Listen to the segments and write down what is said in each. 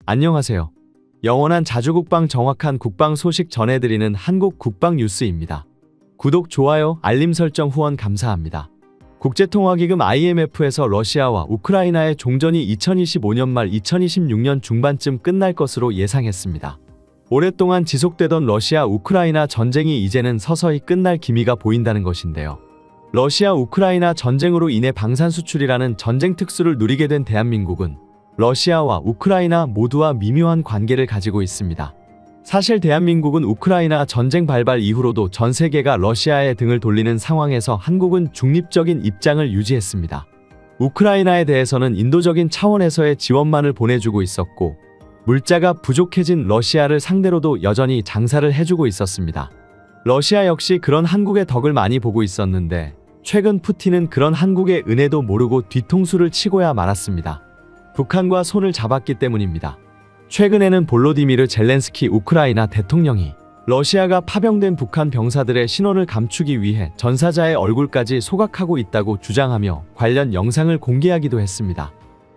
안녕하세요. 영원한 자주국방 정확한 국방 소식 전해드리는 한국 국방 뉴스입니다. 구독, 좋아요, 알림 설정 후원 감사합니다. 국제통화기금 IMF에서 러시아와 우크라이나의 종전이 2025년 말 2026년 중반쯤 끝날 것으로 예상했습니다. 오랫동안 지속되던 러시아 우크라이나 전쟁이 이제는 서서히 끝날 기미가 보인다는 것인데요. 러시아 우크라이나 전쟁으로 인해 방산 수출이라는 전쟁 특수를 누리게 된 대한민국은 러시아와 우크라이나 모두와 미묘한 관계를 가지고 있습니다. 사실 대한민국은 우크라이나 전쟁 발발 이후로도 전 세계가 러시아에 등을 돌리는 상황에서 한국은 중립적인 입장을 유지했습니다. 우크라이나에 대해서는 인도적인 차원에서의 지원만을 보내주고 있었고, 물자가 부족해진 러시아를 상대로도 여전히 장사를 해주고 있었습니다. 러시아 역시 그런 한국의 덕을 많이 보고 있었는데, 최근 푸틴은 그런 한국의 은혜도 모르고 뒤통수를 치고야 말았습니다. 북한과 손을 잡았기 때문입니다. 최근에는 볼로디미르 젤렌스키 우크라이나 대통령이 러시아가 파병된 북한 병사들의 신원을 감추기 위해 전사자의 얼굴까지 소각하고 있다고 주장하며 관련 영상을 공개하기도 했습니다.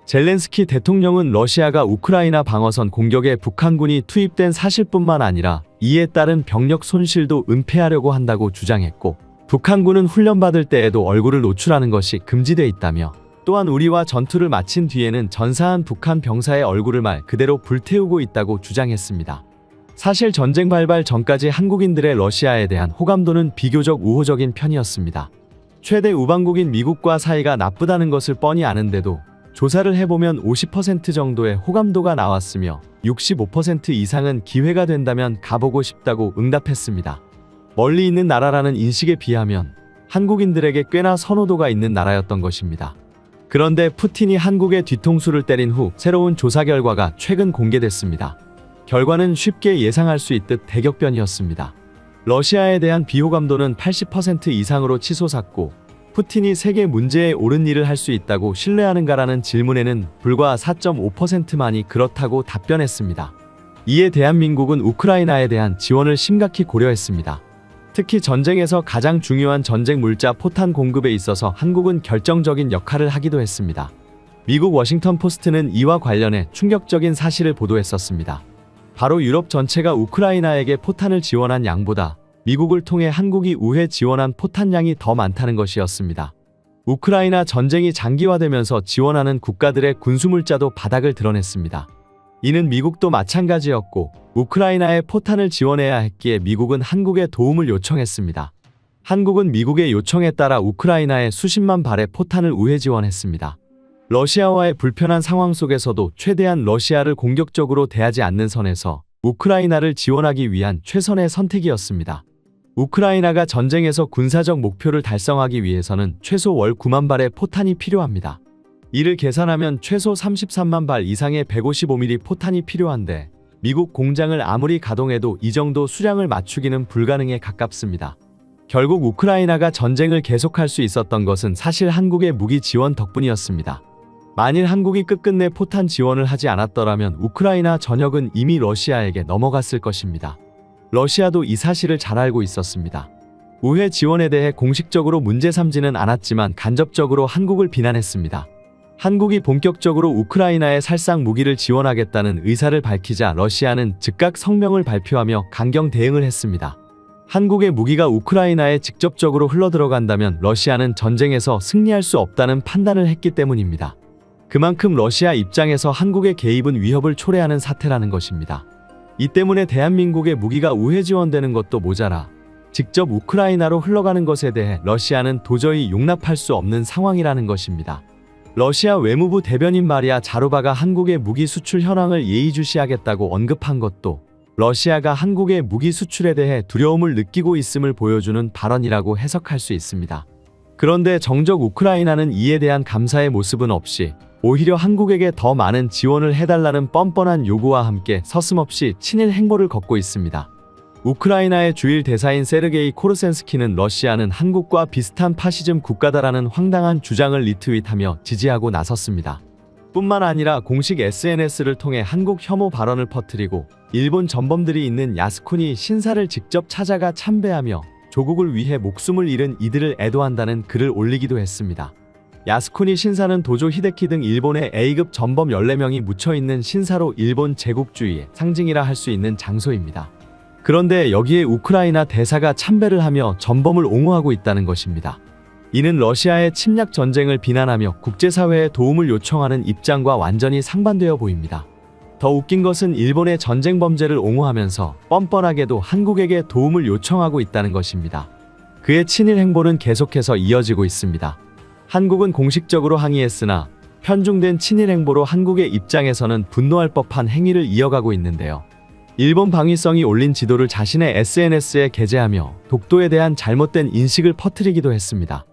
젤렌스키 대통령은 러시아가 우크라이나 방어선 공격에 북한군이 투입된 사실뿐만 아니라 이에 따른 병력 손실도 은폐하려고 한다고 주장했고, 북한군은 훈련받을 때에도 얼굴을 노출하는 것이 금지돼 있다며, 또한 우리와 전투를 마친 뒤에는 전사한 북한 병사의 얼굴을 말 그대로 불태우고 있다고 주장했습니다. 사실 전쟁 발발 전까지 한국인들의 러시아에 대한 호감도는 비교적 우호적인 편이었습니다. 최대 우방국인 미국과 사이가 나쁘다는 것을 뻔히 아는데도 조사를 해보면 50% 정도의 호감도가 나왔으며 65% 이상은 기회가 된다면 가보고 싶다고 응답했습니다. 멀리 있는 나라라는 인식에 비하면 한국인들에게 꽤나 선호도가 있는 나라였던 것입니다. 그런데 푸틴이 한국의 뒤통수를 때린 후 새로운 조사 결과가 최근 공개됐습니다. 결과는 쉽게 예상할 수 있듯 대격변이었습니다. 러시아에 대한 비호감도는 80% 이상으로 치솟았고, 푸틴이 세계 문제에 옳은 일을 할 수 있다고 신뢰하는가라는 질문에는 불과 4.5%만이 그렇다고 답변했습니다. 이에 대한민국은 우크라이나에 대한 지원을 심각히 고려했습니다. 특히 전쟁에서 가장 중요한 전쟁 물자 포탄 공급에 있어서 한국은 결정적인 역할을 하기도 했습니다. 미국 워싱턴 포스트는 이와 관련해 충격적인 사실을 보도했었습니다. 바로 유럽 전체가 우크라이나에게 포탄을 지원한 양보다 미국을 통해 한국이 우회 지원한 포탄량이 더 많다는 것이었습니다. 우크라이나 전쟁이 장기화되면서 지원하는 국가들의 군수물자도 바닥을 드러냈습니다. 이는 미국도 마찬가지였고, 우크라이나에 포탄을 지원해야 했기에 미국은 한국에 도움을 요청했습니다. 한국은 미국의 요청에 따라 우크라이나에 수십만 발의 포탄을 우회 지원했습니다. 러시아와의 불편한 상황 속에서도 최대한 러시아를 공격적으로 대하지 않는 선에서 우크라이나를 지원하기 위한 최선의 선택이었습니다. 우크라이나가 전쟁에서 군사적 목표를 달성하기 위해서는 최소 월 9만 발의 포탄이 필요합니다. 이를 계산하면 최소 33만 발 이상의 155mm 포탄이 필요한데, 미국 공장을 아무리 가동해도 이 정도 수량을 맞추기는 불가능에 가깝습니다. 결국 우크라이나가 전쟁을 계속할 수 있었던 것은 사실 한국의 무기 지원 덕분이었습니다. 만일 한국이 끝끝내 포탄 지원을 하지 않았더라면 우크라이나 전역은 이미 러시아에게 넘어갔을 것입니다. 러시아도 이 사실을 잘 알고 있었습니다. 우회 지원에 대해 공식적으로 문제 삼지는 않았지만 간접적으로 한국을 비난했습니다. 한국이 본격적으로 우크라이나에 살상 무기를 지원하겠다는 의사를 밝히자 러시아는 즉각 성명을 발표하며 강경 대응을 했습니다. 한국의 무기가 우크라이나에 직접적으로 흘러들어간다면 러시아는 전쟁에서 승리할 수 없다는 판단을 했기 때문입니다. 그만큼 러시아 입장에서 한국의 개입은 위협을 초래하는 사태라는 것입니다. 이 때문에 대한민국의 무기가 우회 지원되는 것도 모자라 직접 우크라이나로 흘러가는 것에 대해 러시아는 도저히 용납할 수 없는 상황이라는 것입니다. 러시아 외무부 대변인 마리아 자루바가 한국의 무기 수출 현황을 예의주시하겠다고 언급한 것도 러시아가 한국의 무기 수출에 대해 두려움을 느끼고 있음을 보여주는 발언이라고 해석할 수 있습니다. 그런데 정작 우크라이나는 이에 대한 감사의 모습은 없이 오히려 한국에게 더 많은 지원을 해달라는 뻔뻔한 요구와 함께 서슴없이 친일 행보를 걷고 있습니다. 우크라이나의 주일 대사인 세르게이 코르센스키는 러시아는 한국과 비슷한 파시즘 국가다라는 황당한 주장을 리트윗하며 지지하고 나섰습니다. 뿐만 아니라 공식 SNS를 통해 한국 혐오 발언을 퍼뜨리고 일본 전범들이 있는 야스쿠니 신사를 직접 찾아가 참배하며 조국을 위해 목숨을 잃은 이들을 애도한다는 글을 올리기도 했습니다. 야스쿠니 신사는 도조 히데키 등 일본의 A급 전범 14명이 묻혀있는 신사로 일본 제국주의의 상징이라 할 수 있는 장소입니다. 그런데 여기에 우크라이나 대사가 참배를 하며 전범을 옹호하고 있다는 것입니다. 이는 러시아의 침략 전쟁을 비난하며 국제사회에 도움을 요청하는 입장과 완전히 상반되어 보입니다. 더 웃긴 것은 일본의 전쟁 범죄를 옹호하면서 뻔뻔하게도 한국에게 도움을 요청하고 있다는 것입니다. 그의 친일 행보는 계속해서 이어지고 있습니다. 한국은 공식적으로 항의했으나 편중된 친일 행보로 한국의 입장에서는 분노할 법한 행위를 이어가고 있는데요. 일본 방위성이 올린 지도를 자신의 SNS에 게재하며 독도에 대한 잘못된 인식을 퍼뜨리기도 했습니다.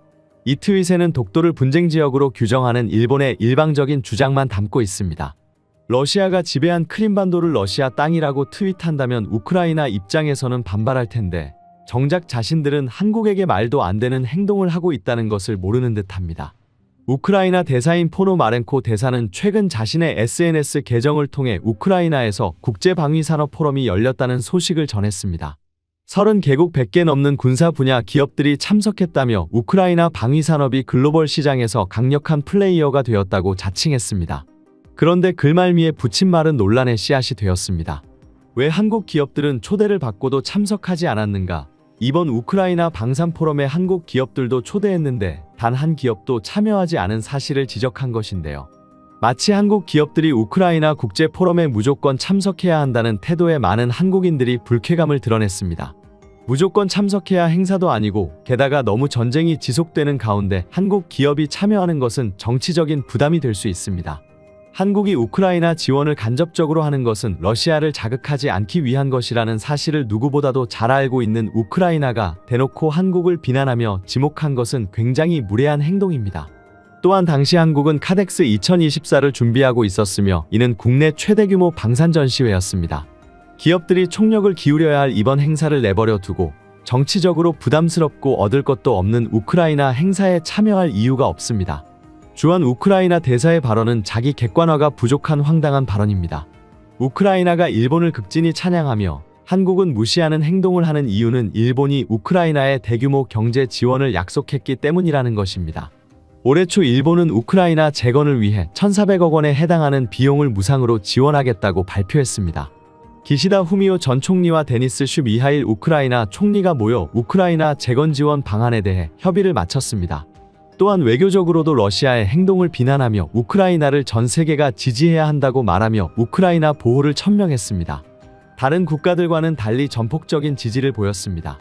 이 트윗에는 독도를 분쟁지역으로 규정하는 일본의 일방적인 주장만 담고 있습니다. 러시아가 지배한 크림반도를 러시아 땅이라고 트윗한다면 우크라이나 입장에서는 반발할 텐데 정작 자신들은 한국에게 말도 안 되는 행동을 하고 있다는 것을 모르는 듯합니다. 우크라이나 대사인 포노마렌코 대사는 최근 자신의 SNS 계정을 통해 우크라이나에서 국제방위산업 포럼이 열렸다는 소식을 전했습니다. 30개국 100개 넘는 군사 분야 기업들이 참석했다며 우크라이나 방위산업이 글로벌 시장에서 강력한 플레이어가 되었다고 자칭했습니다. 그런데 글말미에 붙인 말은 논란의 씨앗이 되었습니다. 왜 한국 기업들은 초대를 받고도 참석하지 않았는가? 이번 우크라이나 방산 포럼에 한국 기업들도 초대했는데 단 한 기업도 참여하지 않은 사실을 지적한 것인데요. 마치 한국 기업들이 우크라이나 국제 포럼에 무조건 참석해야 한다는 태도에 많은 한국인들이 불쾌감을 드러냈습니다. 무조건 참석해야 행사도 아니고 게다가 너무 전쟁이 지속되는 가운데 한국 기업이 참여하는 것은 정치적인 부담이 될 수 있습니다. 한국이 우크라이나 지원을 간접적으로 하는 것은 러시아를 자극하지 않기 위한 것이라는 사실을 누구보다도 잘 알고 있는 우크라이나가 대놓고 한국을 비난하며 지목한 것은 굉장히 무례한 행동입니다. 또한 당시 한국은 카덱스 2024를 준비하고 있었으며 이는 국내 최대 규모 방산 전시회였습니다. 기업들이 총력을 기울여야 할 이번 행사를 내버려 두고 정치적으로 부담스럽고 얻을 것도 없는 우크라이나 행사에 참여할 이유가 없습니다. 주한 우크라이나 대사의 발언은 자기 객관화가 부족한 황당한 발언입니다. 우크라이나가 일본을 극진히 찬양하며 한국은 무시하는 행동을 하는 이유는 일본이 우크라이나에 대규모 경제 지원을 약속했기 때문이라는 것입니다. 올해 초 일본은 우크라이나 재건을 위해 1,400억 원에 해당하는 비용을 무상으로 지원하겠다고 발표했습니다. 기시다 후미오 전 총리와 데니스 슈 미하일 우크라이나 총리가 모여 우크라이나 재건 지원 방안에 대해 협의를 마쳤습니다. 또한 외교적으로도 러시아의 행동을 비난하며 우크라이나를 전 세계가 지지해야 한다고 말하며 우크라이나 보호를 천명했습니다. 다른 국가들과는 달리 전폭적인 지지를 보였습니다.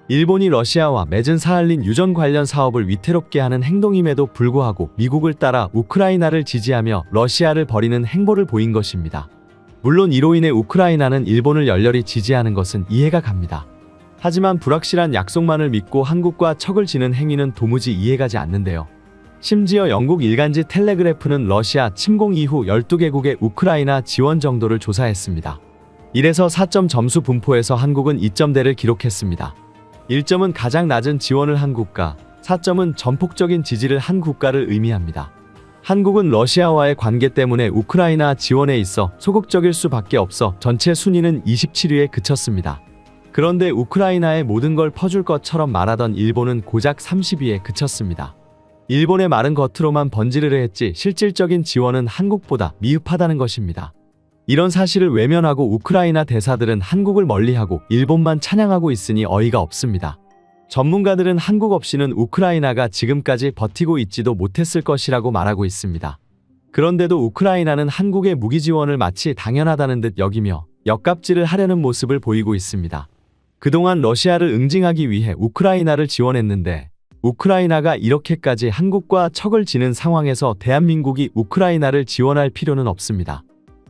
일본이 러시아와 맺은 사할린 유전 관련 사업을 위태롭게 하는 행동임에도 불구하고 미국을 따라 우크라이나를 지지하며 러시아를 버리는 행보를 보인 것입니다. 물론 이로 인해 우크라이나는 일본을 열렬히 지지하는 것은 이해가 갑니다. 하지만 불확실한 약속만을 믿고 한국과 척을 지는 행위는 도무지 이해가지 않는데요. 심지어 영국 일간지 텔레그래프는 러시아 침공 이후 12개국의 우크라이나 지원 정도를 조사했습니다. 1에서 4점 점수 분포에서 한국은 2점대를 기록했습니다. 1점은 가장 낮은 지원을 한 국가, 4점은 전폭적인 지지를 한 국가를 의미합니다. 한국은 러시아와의 관계 때문에 우크라이나 지원에 있어 소극적일 수밖에 없어 전체 순위는 27위에 그쳤습니다. 그런데 우크라이나에 모든 걸 퍼줄 것처럼 말하던 일본은 고작 30위에 그쳤습니다. 일본의 말은 겉으로만 번지르르 했지 실질적인 지원은 한국보다 미흡하다는 것입니다. 이런 사실을 외면하고 우크라이나 대사들은 한국을 멀리하고 일본만 찬양하고 있으니 어이가 없습니다. 전문가들은 한국 없이는 우크라이나가 지금까지 버티고 있지도 못했을 것이라고 말하고 있습니다. 그런데도 우크라이나는 한국의 무기 지원을 마치 당연하다는 듯 여기며 역갑질을 하려는 모습을 보이고 있습니다. 그동안 러시아를 응징하기 위해 우크라이나를 지원했는데 우크라이나가 이렇게까지 한국과 척을 지는 상황에서 대한민국이 우크라이나를 지원할 필요는 없습니다.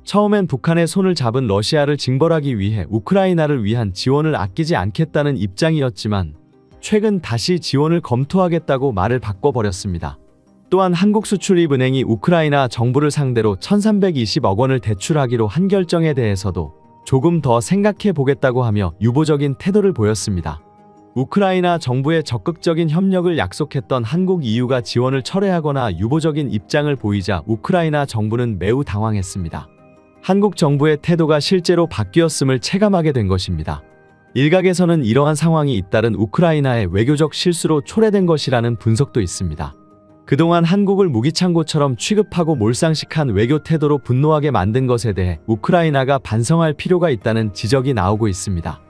처음엔 북한의 손을 잡은 러시아를 징벌하기 위해 우크라이나를 위한 지원을 아끼지 않겠다는 입장이었지만 최근 다시 지원을 검토하겠다고 말을 바꿔버렸습니다. 또한 한국수출입은행이 우크라이나 정부를 상대로 1,320억 원을 대출하기로 한 결정에 대해서도 조금 더 생각해 보겠다고 하며 유보적인 태도를 보였습니다. 우크라이나 정부의 적극적인 협력을 약속했던 한국 EU가 지원을 철회하거나 유보적인 입장을 보이자 우크라이나 정부는 매우 당황했습니다. 한국 정부의 태도가 실제로 바뀌었음을 체감하게 된 것입니다. 일각에서는 이러한 상황이 잇따른 우크라이나의 외교적 실수로 초래된 것이라는 분석도 있습니다. 그동안 한국을 무기창고처럼 취급하고 몰상식한 외교 태도로 분노하게 만든 것에 대해 우크라이나가 반성할 필요가 있다는 지적이 나오고 있습니다.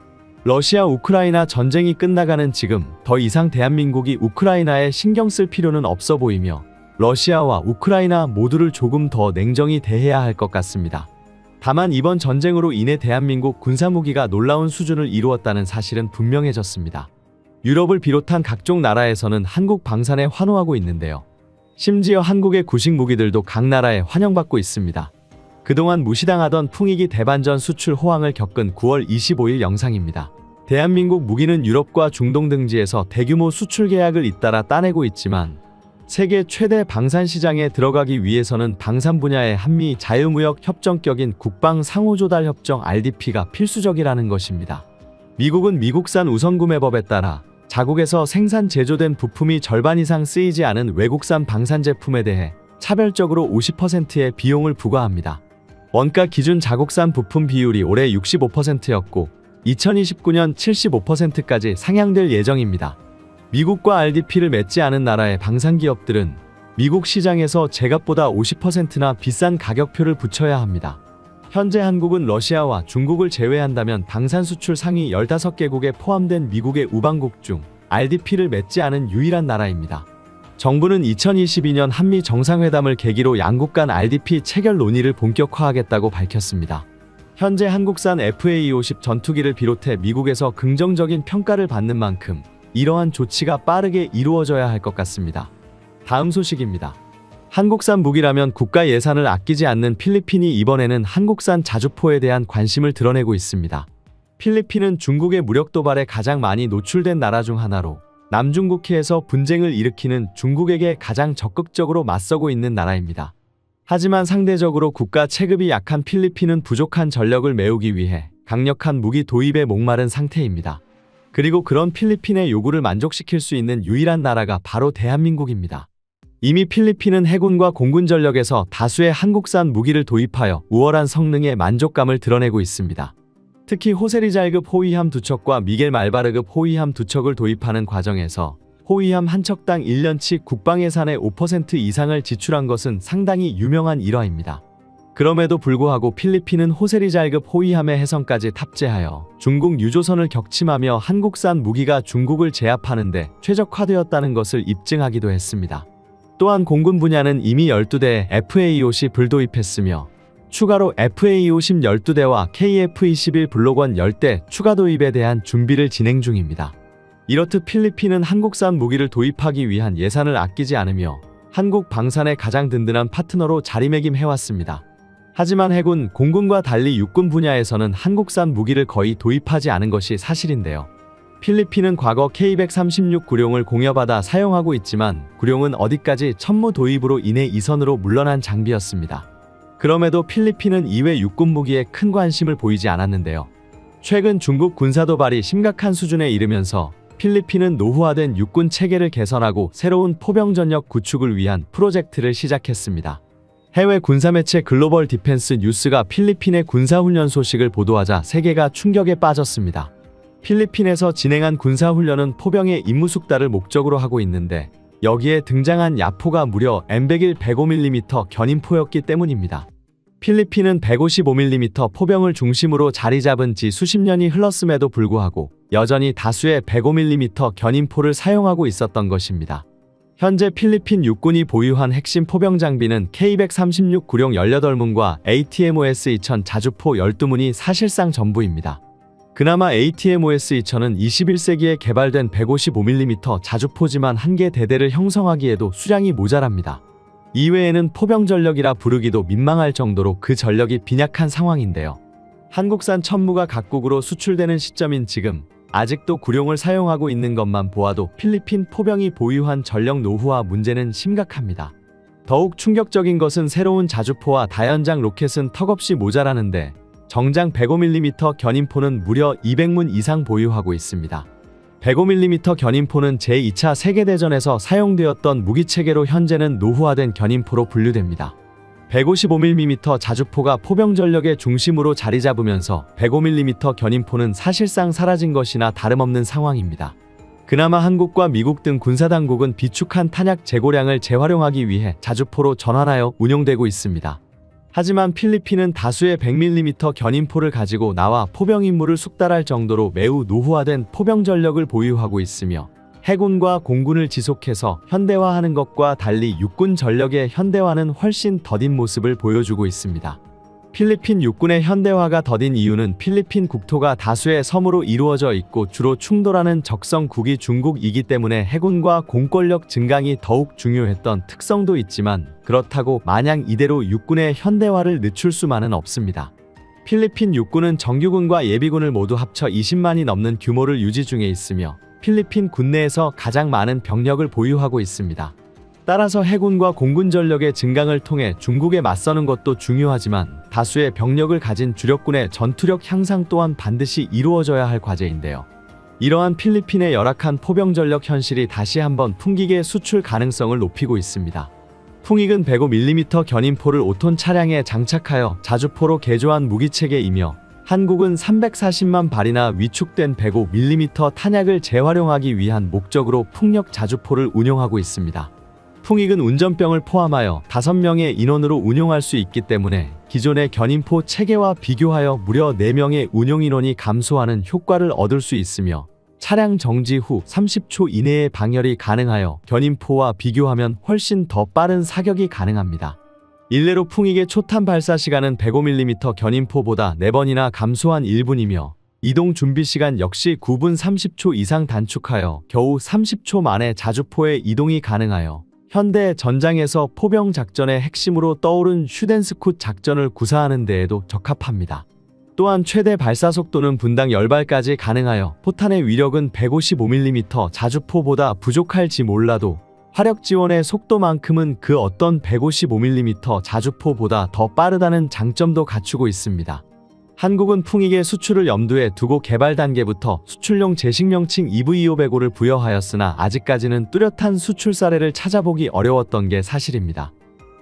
러시아 우크라이나 전쟁이 끝나가는 지금 더 이상 대한민국이 우크라이나에 신경 쓸 필요는 없어 보이며 러시아와 우크라이나 모두를 조금 더 냉정히 대해야 할 것 같습니다. 다만 이번 전쟁으로 인해 대한민국 군사무기가 놀라운 수준을 이루었다는 사실은 분명해졌습니다. 유럽을 비롯한 각종 나라에서는 한국 방산에 환호하고 있는데요. 심지어 한국의 구식 무기들도 각 나라에 환영받고 있습니다. 그동안 무시당하던 풍익이 대반전 수출 호황을 겪은 9월 25일 영상입니다. 대한민국 무기는 유럽과 중동 등지에서 대규모 수출 계약을 잇따라 따내고 있지만 세계 최대 방산 시장에 들어가기 위해서는 방산 분야의 한미 자유무역 협정격인 국방 상호조달 협정 RDP가 필수적이라는 것입니다. 미국은 미국산 우선구매법에 따라 자국에서 생산 제조된 부품이 절반 이상 쓰이지 않은 외국산 방산 제품에 대해 차별적으로 50%의 비용을 부과합니다. 원가 기준 자국산 부품 비율이 올해 65%였고 2029년 75%까지 상향될 예정입니다. 미국과 RDP를 맺지 않은 나라의 방산기업들은 미국 시장에서 제값보다 50%나 비싼 가격표를 붙여야 합니다. 현재 한국은 러시아와 중국을 제외한다면 방산 수출 상위 15개국에 포함된 미국의 우방국 중 RDP를 맺지 않은 유일한 나라입니다. 정부는 2022년 한미 정상회담을 계기로 양국 간 RDP 체결 논의를 본격화하겠다고 밝혔습니다. 현재 한국산 FA-50 전투기를 비롯해 미국에서 긍정적인 평가를 받는 만큼 이러한 조치가 빠르게 이루어져야 할 것 같습니다. 다음 소식입니다. 한국산 무기라면 국가 예산을 아끼지 않는 필리핀이 이번에는 한국산 자주포에 대한 관심을 드러내고 있습니다. 필리핀은 중국의 무력 도발에 가장 많이 노출된 나라 중 하나로 남중국해에서 분쟁을 일으키는 중국에게 가장 적극적으로 맞서고 있는 나라입니다. 하지만 상대적으로 국가 체급이 약한 필리핀은 부족한 전력을 메우기 위해 강력한 무기 도입에 목마른 상태입니다. 그리고 그런 필리핀의 요구를 만족시킬 수 있는 유일한 나라가 바로 대한민국입니다. 이미 필리핀은 해군과 공군 전력에서 다수의 한국산 무기를 도입하여 우월한 성능에 만족감을 드러내고 있습니다. 특히 호세리잘급 호위함 2척과 미겔 말바르급 호위함 2척을 도입하는 과정에서 호위함 한 척당 1년치 국방 예산의 5% 이상을 지출한 것은 상당히 유명한 일화입니다. 그럼에도 불구하고 필리핀은 호세리잘급 호위함의 해선까지 탑재하여 중국 유조선을 격침하며 한국산 무기가 중국을 제압하는 데 최적화되었다는 것을 입증하기도 했습니다. 또한 공군 분야는 이미 12대의 FA-50을 도입했으며 추가로 FA-50 12대와 KF-21 블록원 10대 추가 도입에 대한 준비를 진행 중입니다. 이렇듯 필리핀은 한국산 무기를 도입하기 위한 예산을 아끼지 않으며 한국 방산의 가장 든든한 파트너로 자리매김해왔습니다. 하지만 해군, 공군과 달리 육군 분야에서는 한국산 무기를 거의 도입하지 않은 것이 사실인데요. 필리핀은 과거 K136 구룡을 공여받아 사용하고 있지만 구룡은 어디까지 천무 도입으로 인해 이선으로 물러난 장비였습니다. 그럼에도 필리핀은 이외 육군 무기에 큰 관심을 보이지 않았는데요. 최근 중국 군사 도발이 심각한 수준에 이르면서 필리핀은 노후화된 육군 체계를 개선하고 새로운 포병 전력 구축을 위한 프로젝트를 시작했습니다. 해외 군사매체 글로벌 디펜스 뉴스가 필리핀의 군사훈련 소식을 보도하자 세계가 충격에 빠졌습니다. 필리핀에서 진행한 군사훈련은 포병의 임무 숙달을 목적으로 하고 있는데 여기에 등장한 야포가 무려 M101 105mm 견인포였기 때문입니다. 필리핀은 155mm 포병을 중심으로 자리 잡은 지 수십 년이 흘렀음에도 불구하고 여전히 다수의 105mm 견인포를 사용하고 있었던 것입니다. 현재 필리핀 육군이 보유한 핵심 포병 장비는 K136 구룡 18문과 ATMOS-2000 자주포 12문이 사실상 전부입니다. 그나마 ATMOS-2000은 21세기에 개발된 155mm 자주포지만 한 개 대대를 형성하기에도 수량이 모자랍니다. 이외에는 포병 전력이라 부르기도 민망할 정도로 그 전력이 빈약한 상황인데요. 한국산 천무가 각국으로 수출되는 시점인 지금 아직도 구룡을 사용하고 있는 것만 보아도 필리핀 포병이 보유한 전력 노후화 문제는 심각합니다. 더욱 충격적인 것은 새로운 자주포와 다연장 로켓은 턱없이 모자라는데 정장 105mm 견인포는 무려 200문 이상 보유하고 있습니다. 105mm 견인포는 제2차 세계대전에서 사용되었던 무기체계로 현재는 노후화된 견인포로 분류됩니다. 155mm 자주포가 포병 전력의 중심으로 자리 잡으면서 105mm 견인포는 사실상 사라진 것이나 다름없는 상황입니다. 그나마 한국과 미국 등 군사당국은 비축한 탄약 재고량을 재활용하기 위해 자주포로 전환하여 운용되고 있습니다. 하지만 필리핀은 다수의 100mm 견인포를 가지고 나와 포병 임무를 숙달할 정도로 매우 노후화된 포병 전력을 보유하고 있으며 해군과 공군을 지속해서 현대화하는 것과 달리 육군 전력의 현대화는 훨씬 더딘 모습을 보여주고 있습니다. 필리핀 육군의 현대화가 더딘 이유는 필리핀 국토가 다수의 섬으로 이루어져 있고 주로 충돌하는 적성국이 중국이기 때문에 해군과 공권력 증강이 더욱 중요했던 특성도 있지만 그렇다고 마냥 이대로 육군의 현대화를 늦출 수만은 없습니다. 필리핀 육군은 정규군과 예비군을 모두 합쳐 20만이 넘는 규모를 유지 중에 있으며 필리핀 군내에서 가장 많은 병력을 보유하고 있습니다. 따라서 해군과 공군 전력의 증강을 통해 중국에 맞서는 것도 중요하지만 다수의 병력을 가진 주력군의 전투력 향상 또한 반드시 이루어져야 할 과제인데요. 이러한 필리핀의 열악한 포병 전력 현실이 다시 한번 풍기계 수출 가능성을 높이고 있습니다. 풍익은 105mm 견인포를 5톤 차량에 장착하여 자주포로 개조한 무기체계이며 한국은 340만 발이나 위축된 105mm 탄약을 재활용하기 위한 목적으로 풍력 자주포를 운용하고 있습니다. 풍익은 운전병을 포함하여 5명의 인원으로 운용할 수 있기 때문에 기존의 견인포 체계와 비교하여 무려 4명의 운용 인원이 감소하는 효과를 얻을 수 있으며 차량 정지 후 30초 이내에 방열이 가능하여 견인포와 비교하면 훨씬 더 빠른 사격이 가능합니다. 일례로 풍익의 초탄 발사 시간은 105mm 견인포보다 4번이나 감소한 1분이며 이동 준비 시간 역시 9분 30초 이상 단축하여 겨우 30초 만에 자주포에 이동이 가능하여 현대 전장에서 포병 작전의 핵심으로 떠오른 슈덴스쿠 작전을 구사하는 데에도 적합합니다. 또한 최대 발사 속도는 분당 10발까지 가능하여 포탄의 위력은 155mm 자주포보다 부족할지 몰라도 화력 지원의 속도만큼은 그 어떤 155mm 자주포보다 더 빠르다는 장점도 갖추고 있습니다. 한국은 풍익의 수출을 염두에 두고 개발 단계부터 수출용 제식명칭 EV2505를 부여하였으나 아직까지는 뚜렷한 수출 사례를 찾아보기 어려웠던 게 사실입니다.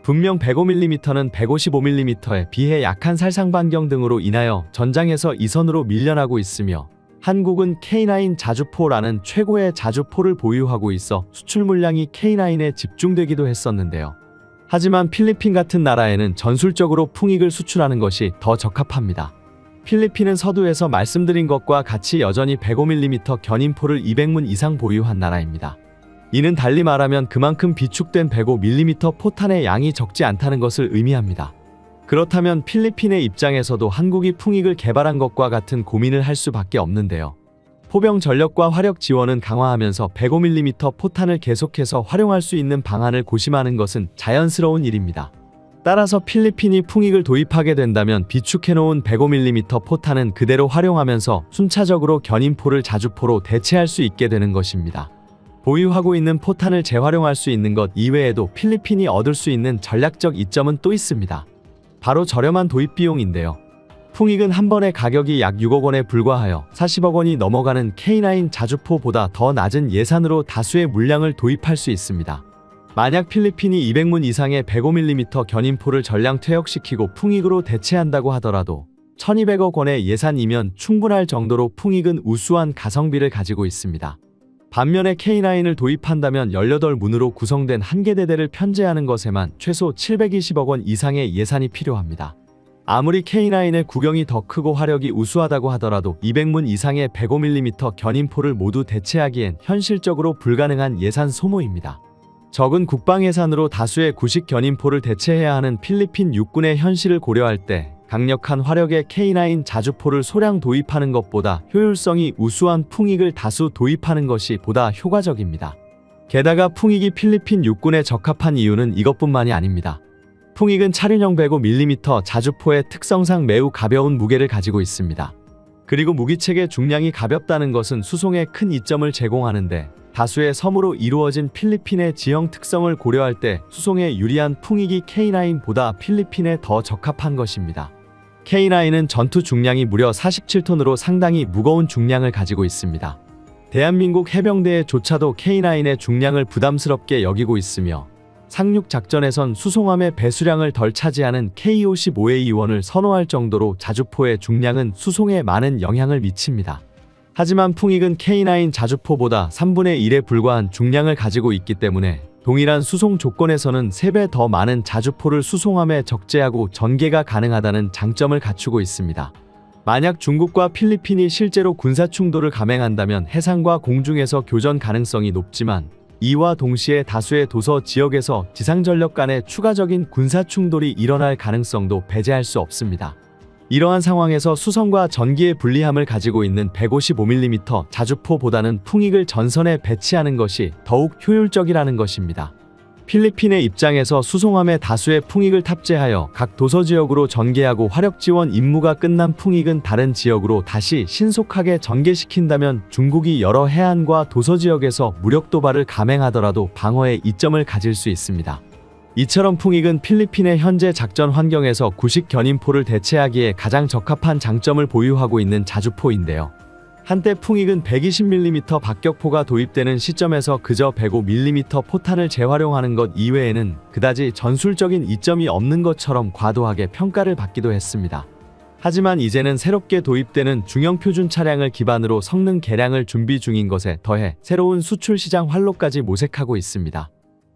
분명 105mm는 155mm에 비해 약한 살상 반경 등으로 인하여 전장에서 이선으로 밀려나고 있으며 한국은 K9 자주포라는 최고의 자주포를 보유하고 있어 수출 물량이 K9에 집중되기도 했었는데요. 하지만 필리핀 같은 나라에는 전술적으로 풍익을 수출하는 것이 더 적합합니다. 필리핀은 서두에서 말씀드린 것과 같이 여전히 105mm 견인포를 200문 이상 보유한 나라입니다. 이는 달리 말하면 그만큼 비축된 105mm 포탄의 양이 적지 않다는 것을 의미합니다. 그렇다면 필리핀의 입장에서도 한국이 풍익을 개발한 것과 같은 고민을 할 수밖에 없는데요. 포병 전력과 화력 지원은 강화하면서 105mm 포탄을 계속해서 활용할 수 있는 방안을 고심하는 것은 자연스러운 일입니다. 따라서 필리핀이 풍익을 도입하게 된다면 비축해놓은 105mm 포탄은 그대로 활용하면서 순차적으로 견인포를 자주포로 대체할 수 있게 되는 것입니다. 보유하고 있는 포탄을 재활용할 수 있는 것 이외에도 필리핀이 얻을 수 있는 전략적 이점은 또 있습니다. 바로 저렴한 도입 비용인데요. 풍익은 한 번의 가격이 약 6억 원에 불과하여 40억 원이 넘어가는 K9 자주포보다 더 낮은 예산으로 다수의 물량을 도입할 수 있습니다. 만약 필리핀이 200문 이상의 105mm 견인포를 전량 퇴역시키고 풍익으로 대체한다고 하더라도 1200억 원의 예산이면 충분할 정도로 풍익은 우수한 가성비를 가지고 있습니다. 반면에 K9을 도입한다면 18문으로 구성된 한계대대를 편제하는 것에만 최소 720억 원 이상의 예산이 필요합니다. 아무리 K9의 구경이 더 크고 화력이 우수하다고 하더라도 200문 이상의 105mm 견인포를 모두 대체하기엔 현실적으로 불가능한 예산 소모입니다. 적은 국방 예산으로 다수의 구식 견인포를 대체해야 하는 필리핀 육군의 현실을 고려할 때 강력한 화력의 K9 자주포를 소량 도입하는 것보다 효율성이 우수한 풍익을 다수 도입하는 것이 보다 효과적입니다. 게다가 풍익이 필리핀 육군에 적합한 이유는 이것뿐만이 아닙니다. 풍익은 차륜형 105mm 자주포의 특성상 매우 가벼운 무게를 가지고 있습니다. 그리고 무기체계 중량이 가볍다는 것은 수송에 큰 이점을 제공하는데 다수의 섬으로 이루어진 필리핀의 지형 특성을 고려할 때 수송에 유리한 풍익이 K9보다 필리핀에 더 적합한 것입니다. K9은 전투 중량이 무려 47톤으로 상당히 무거운 중량을 가지고 있습니다. 대한민국 해병대에조차도 K9의 중량을 부담스럽게 여기고 있으며 상륙 작전에선 수송함의 배수량을 덜 차지하는 K55A1을 선호할 정도로 자주포의 중량은 수송에 많은 영향을 미칩니다. 하지만 풍익은 K9 자주포보다 3분의 1에 불과한 중량을 가지고 있기 때문에 동일한 수송 조건에서는 3배 더 많은 자주포를 수송함에 적재하고 전개가 가능하다는 장점을 갖추고 있습니다. 만약 중국과 필리핀이 실제로 군사 충돌을 감행한다면 해상과 공중에서 교전 가능성이 높지만 이와 동시에 다수의 도서 지역에서 지상전력 간의 추가적인 군사 충돌이 일어날 가능성도 배제할 수 없습니다. 이러한 상황에서 수송과 전기의 불리함을 가지고 있는 155mm 자주포보다는 풍익을 전선에 배치하는 것이 더욱 효율적이라는 것입니다. 필리핀의 입장에서 수송함에 다수의 풍익을 탑재하여 각 도서 지역으로 전개하고 화력 지원 임무가 끝난 풍익은 다른 지역으로 다시 신속하게 전개시킨다면 중국이 여러 해안과 도서 지역에서 무력 도발을 감행하더라도 방어에 이점을 가질 수 있습니다. 이처럼 풍익은 필리핀의 현재 작전 환경에서 구식 견인포를 대체하기에 가장 적합한 장점을 보유하고 있는 자주포인데요. 한때 풍익은 120mm 박격포가 도입되는 시점에서 그저 105mm 포탄을 재활용하는 것 이외에는 그다지 전술적인 이점이 없는 것처럼 과도하게 평가를 받기도 했습니다. 하지만 이제는 새롭게 도입되는 중형 표준 차량을 기반으로 성능 개량을 준비 중인 것에 더해 새로운 수출 시장 활로까지 모색하고 있습니다.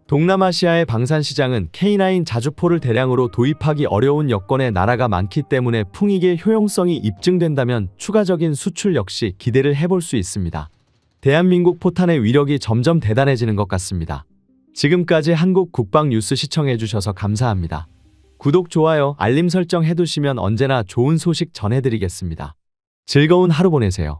동남아시아의 방산 시장은 K9 자주포를 대량으로 도입하기 어려운 여건의 나라가 많기 때문에 풍익의 효용성이 입증된다면 추가적인 수출 역시 기대를 해볼 수 있습니다. 대한민국 포탄의 위력이 점점 대단해지는 것 같습니다. 지금까지 한국 국방 뉴스 시청해주셔서 감사합니다. 구독, 좋아요, 알림 설정 해두시면 언제나 좋은 소식 전해드리겠습니다. 즐거운 하루 보내세요.